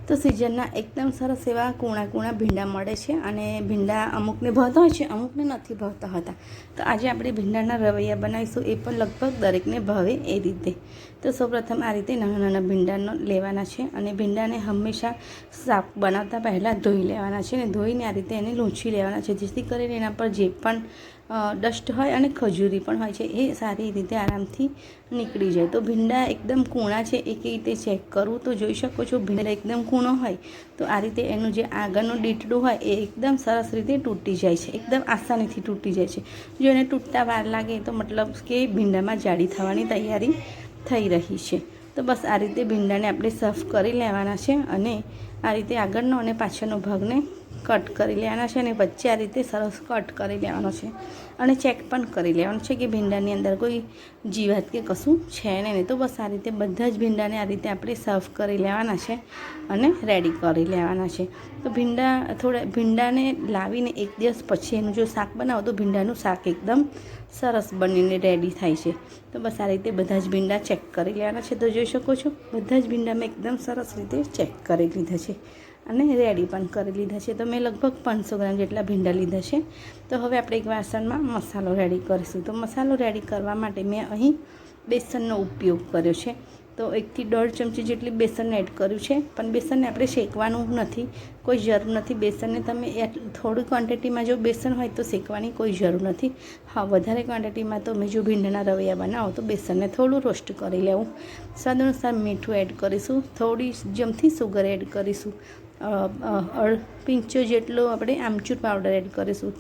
તો સિઝનના એકદમ સરસ એવા કૂણા કૂણા ભીંડા મળે છે અને ભીંડા અમુકને ભાવતા હોય છે, અમુકને નથી ભાવતા હોતા. તો આજે આપણે ભીંડાના રવૈયા બનાવીશું, એ પણ લગભગ દરેકને ભાવે એ રીતે. તો સૌપ્રથમ આ રીતે નાના નાના ભીંડાનો લેવાના છે અને ભીંડાને હંમેશા શાક બનાવતા પહેલાં ધોઈ લેવાના છે અને ધોઈને આ રીતે એને લૂંછી લેવાના છે, જેથી કરીને એના પર જે પણ ડસ્ટ હોય અને ખજૂરી પણ હોય છે એ સારી રીતે આરામથી નીકળી જાય. તો ભીંડા એકદમ કૂણા છે એ કેવી રીતે ચેક કરવું, તો જોઈ શકો છો ભીંડા એકદમ કૂણો હોય તો આ રીતે એનું જે આગળનું ડીટડું હોય એ એકદમ સરસ રીતે તૂટી જાય છે, એકદમ આસાનીથી તૂટી જાય છે. જો એને તૂટતા વાર લાગે તો મતલબ કે ભીંડામાં જાડી થવાની તૈયારી થઈ રહી છે. તો બસ આ રીતે ભીંડાને આપણે સાફ કરી લેવાના છે અને આ રીતે આગળનો અને પાછળનો ભાગને કટ કરી લેવાના છે અને વચ્ચે આ રીતે સરસ કટ કરી લેવાનો છે અને ચેક પણ કરી લેવાનું છે કે ભીંડાની અંદર કોઈ જીવાત કે કશું છે નહીં. તો બસ આ રીતે બધા જ ભીંડાને આ રીતે આપણે સાફ કરી લેવાના છે અને રેડી કરી લેવાના છે. તો ભીંડાને લાવીને એક દિવસ પછી એનું જો શાક બનાવો તો ભીંડાનું શાક એકદમ સરસ બનીને રેડી થાય છે. તો બસ આ રીતે બધા જ ભીંડા ચેક કરી લેવાના છે. તો જોઈ શકો છો બધા જ ભીંડામાં એકદમ સરસ રીતે ચેક કરી લીધા છે અને રેડી પણ કરી લીધા છે. તો મેં લગભગ 500 ગ્રામ જેટલા ભીંડા લીધા છે. તો હવે આપણે એક વાસણમાં મસાલો રેડી કરીશું. તો મસાલો રેડી કરવા માટે મેં અહીં બેસનનો ઉપયોગ કર્યો છે. તો 1 થી 1.5 ચમચી જેટલી બેસન એડ કર્યું છે, પણ બેસનને આપણે શેકવાનું નથી, કોઈ જરૂર નથી. બેસનને તમે થોડી ક્વોન્ટિટીમાં જો બેસન હોય તો શેકવાની કોઈ જરૂર નથી. હા, વધારે ક્વોન્ટિટીમાં તો જો ભીંડાના રવૈયા બનાવો તો બેસનને થોડું રોસ્ટ કરી લેવું. સ્વાદ અનુસાર મીઠું એડ કરીશું, થોડી ચમચી સુગર એડ કરીશું, પિંચો જેટલો આપણે આમચૂર પાવડર એડ કરીશું,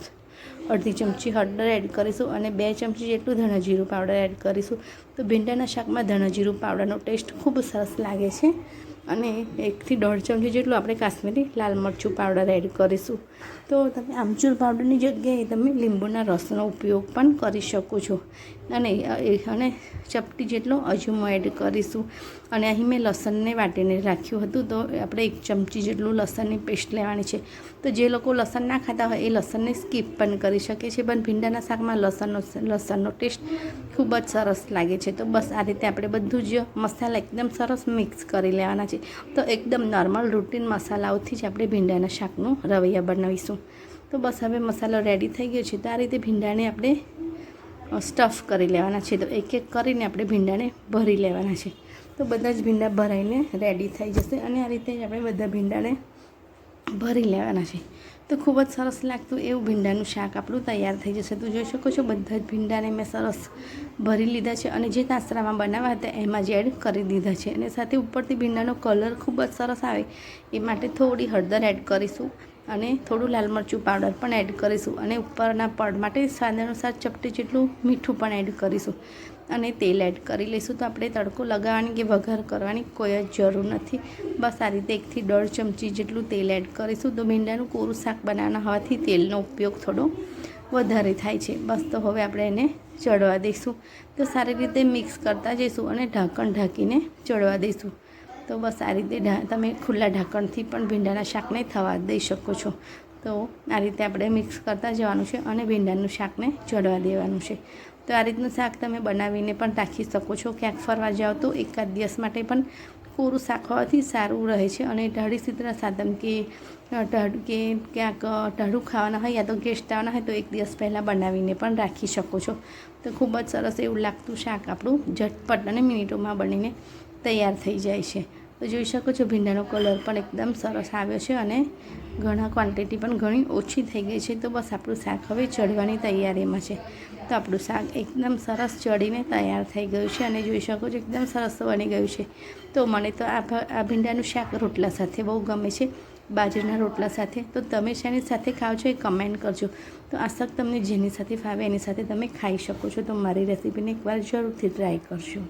અડધી ચમચી હળદર એડ કરીશું અને 2 ચમચી જેટલું ધાણા જીરું પાવડર એડ કરીશું. તો ભીંડાના શાકમાં ધાણા જીરું પાવડરનો ટેસ્ટ ખૂબ સરસ લાગે છે અને 1 થી 1.5 ચમચી જેટલું આપણે કાશ્મીરી લાલ મરચું પાવડર એડ કરીશું. તો તમે આમચૂર પાવડરની જગ્યાએ તમે લીંબુના રસનો ઉપયોગ પણ કરી શકો છો અને ચપટી જેટલો અજમો એડ કરીશું. અને અહીં મેં લસણને વાટીને રાખ્યું હતું, તો આપણે 1 ચમચી જેટલું લસણની પેસ્ટ લેવાની છે. તો જે લોકો લસણ ના ખાતા હોય એ લસણને સ્કીપ પણ કરી શકે છે, પણ ભીંડાના શાકમાં લસણનો ટેસ્ટ ખૂબ જ સરસ લાગે છે. તો બસ આ રીતે આપણે બધું જ મસાલા એકદમ સરસ મિક્સ કરી લેવાના છે. તો એકદમ નોર્મલ રૂટીન મસાલાઓથી જ આપણે ભીંડાના શાકનું રવૈયા બનાવીશું. તો બસ હવે મસાલો રેડી થઈ ગયો છે. તો આ રીતે ભીંડાને આપણે સ્ટફ કરી લેવાના છે. તો એક એક કરીને આપણે ભીંડાને ભરી લેવાના છે. તો બધા જ ભીંડા ભરાઈને રેડી થઈ જશે અને આ રીતે જ આપણે બધા ભીંડાને ભરી લેવાના છે. તો ખૂબ જ સરસ લાગતું એવું ભીંડાનું શાક આપણું તૈયાર થઈ જશે. તો જોઈ શકો છો બધા જ ભીંડાને મેં સરસ ભરી લીધા છે અને જે કાસરામાં બનાવ્યા હતા એમાં જ એડ કરી દીધા છે. અને સાથે ઉપરથી ભીંડાનો કલર ખૂબ જ સરસ આવે એ માટે થોડી હળદર એડ કરીશું અને થોડું લાલ મરચું પાવડર પણ એડ કરીશું અને ઉપરના પડ માટે સ્વાદ અનુસાર ચપટી જેટલું મીઠું પણ એડ કરીશું અને તેલ એડ કરી લઈશું. તો આપણે તડકો લગાવવાની કે વઘાર કરવાની કોઈ જ જરૂર નથી. બસ આ રીતે 1 થી 1.5 ચમચી જેટલું તેલ એડ કરીશું. તો ભીંડાનું કોરું શાક બનાવવાના હોવાથી તેલનો ઉપયોગ થોડો વધારે થાય છે. બસ તો હવે આપણે એને ચડવા દઈશું. તો સારી રીતે મિક્સ કરતા જઈશું અને ઢાંકણ ઢાંકીને ચડવા દઈશું. તો બસ આ રીતે તમે ખુલ્લા ઢાંકણથી પણ ભીંડાના શાકને થવા દઈ શકો છો. તો આ રીતે આપણે મિક્સ કરતા જવાનું છે અને ભીંડાનું શાકને ચડવા દેવાનું છે. તો આ રીતનું શાક તમે બનાવીને પણ રાખી શકો છો. ક્યાંક ફરવા જાઓ તો એકાદ દિવસ માટે પણ કોરું શાક હોવાથી સારું રહે છે અને ટાઢી સીધરા સાધન કે ક્યાંક ટાઢું ખાવાના હોય યા તો ગેસ્ટ આવવાના હોય તો એક દિવસ પહેલાં બનાવીને પણ રાખી શકો છો. તો ખૂબ જ સરસ એવું લાગતું શાક આપણું ઝટપટ અને મિનિટોમાં બનીને તૈયાર થઈ જાય છે. તો જોઈ શકો છો ભીંડાનો કલર પણ એકદમ સરસ આવ્યો છે અને ક્વોન્ટિટી પણ ઘણી ઓછી થઈ ગઈ છે. તો બસ આપણું શાક હવે ચડવાની તૈયારીમાં છે. તો આપણું શાક એકદમ સરસ ચડીને તૈયાર થઈ ગયું છે અને જોઈ શકો છો એકદમ સરસ બની ગયું છે. તો મને તો આ ભીંડાનું શાક રોટલા સાથે બહુ ગમે છે, બાજરીના રોટલા સાથે. તો તમે શેની સાથે ખાઓ છો એ કમેન્ટ કરજો. તો આ શાક તમને જેની સાથે ફાવે એની સાથે તમે ખાઈ શકો છો. તો મારી રેસીપીને એકવાર જરૂરથી ટ્રાય કરજો.